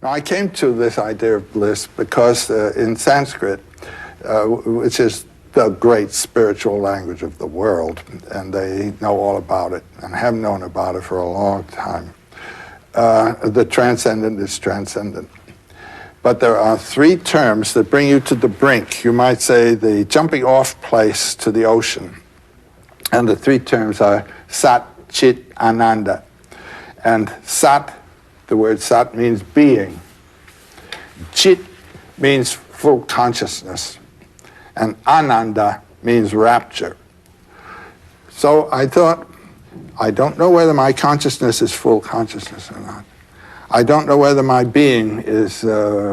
Now, I came to this idea of bliss because in Sanskrit, which is the great spiritual language of the world, and they know all about it and have known about it for a long time. The transcendent is transcendent. But there are three terms that bring you to the brink. You might say the jumping off place to the ocean. And the three terms are Sat, Chit, Ananda. And Sat, the word Sat means being. Chit means full consciousness. And Ananda means rapture. So I thought, I don't know whether my consciousness is full consciousness or not. I don't know whether my being is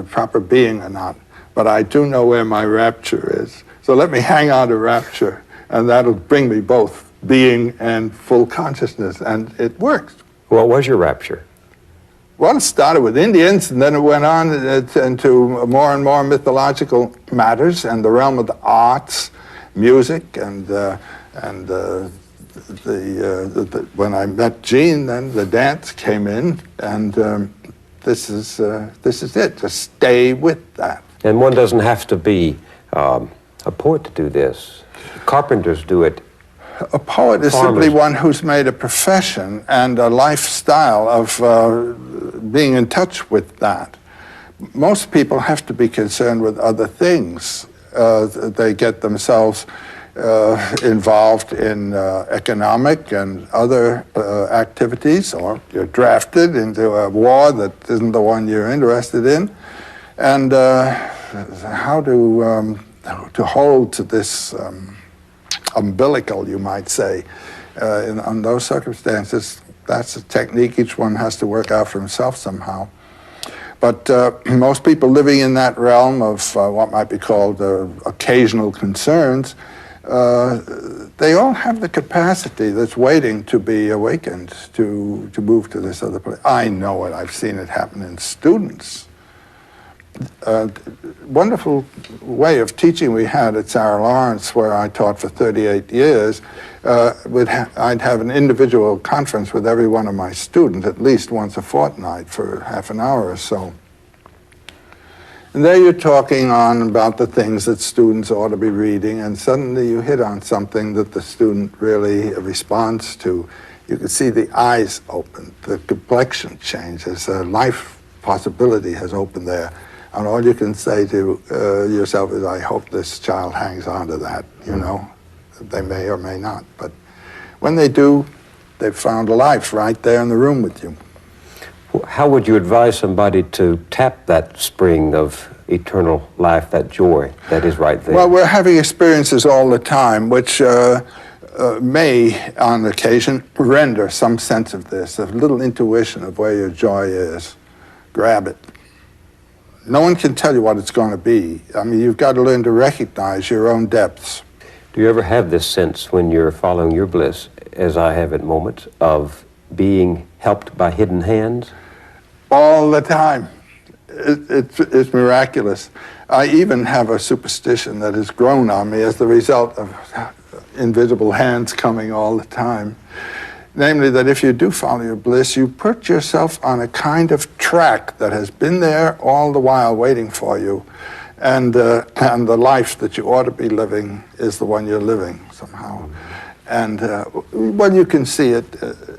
proper being or not, but I do know where my rapture is. So let me hang on to rapture, and that'll bring me both being and full consciousness, and it works. What was your rapture? Well, it started with Indians, and then it went on into more and more mythological matters and the realm of the arts, music, and when I met Jean, then the dance came in, and this is it. Just stay with that. And one doesn't have to be a poet to do this. Carpenters do it. A poet is simply one who's made a profession and a lifestyle of being in touch with that. Most people have to be concerned with other things. They get themselves involved in economic and other activities, or you're drafted into a war that isn't the one you're interested in, and how to hold to this umbilical, you might say, on those circumstances. That's a technique each one has to work out for himself somehow. But most people living in that realm of what might be called occasional concerns, they all have the capacity that's waiting to be awakened to move to this other place. I know it. I've seen it happen in students. Wonderful way of teaching we had at Sarah Lawrence, where I taught for 38 years. I'd have an individual conference with every one of my students at least once a fortnight for half an hour or so. And there you're talking on about the things that students ought to be reading, and suddenly you hit on something that the student really responds to. You can see the eyes open, the complexion changes, a life possibility has opened there. And all you can say to yourself is, I hope this child hangs on to that, you know. They may or may not, but when they do, they've found a life right there in the room with you. How would you advise somebody to tap that spring of eternal life, that joy that is right there? Well, we're having experiences all the time, which may, on occasion, render some sense of this, a little intuition of where your joy is. Grab it. No one can tell you what it's going to be. I mean, you've got to learn to recognize your own depths. Do you ever have this sense when you're following your bliss, as I have at moments, of being helped by hidden hands? All the time. It's miraculous. I even have a superstition that has grown on me as the result of invisible hands coming all the time. Namely, that if you do follow your bliss, you put yourself on a kind of track that has been there all the while waiting for you. And the life that you ought to be living is the one you're living somehow. And when you can see it,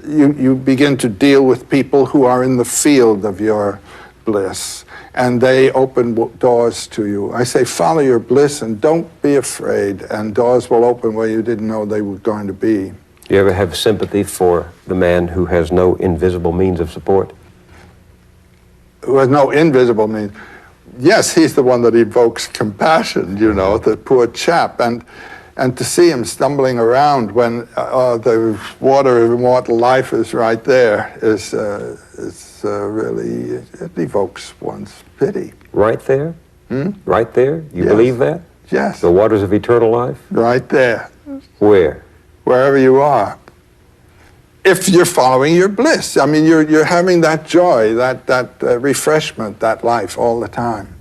you begin to deal with people who are in the field of your bliss, and they open doors to you. I say follow your bliss and don't be afraid, and doors will open where you didn't know they were going to be. Do you ever have sympathy for the man who has no invisible means of support? Who has no invisible means? Yes, he's the one that evokes compassion, you know, the poor chap. And to see him stumbling around when the water of immortal life is right there is really, it evokes one's pity. Right there? Right there? You believe that? Yes. The waters of eternal life? Right there. Where? Wherever you are. If you're following your bliss. I mean, you're having that joy, that refreshment, that life all the time.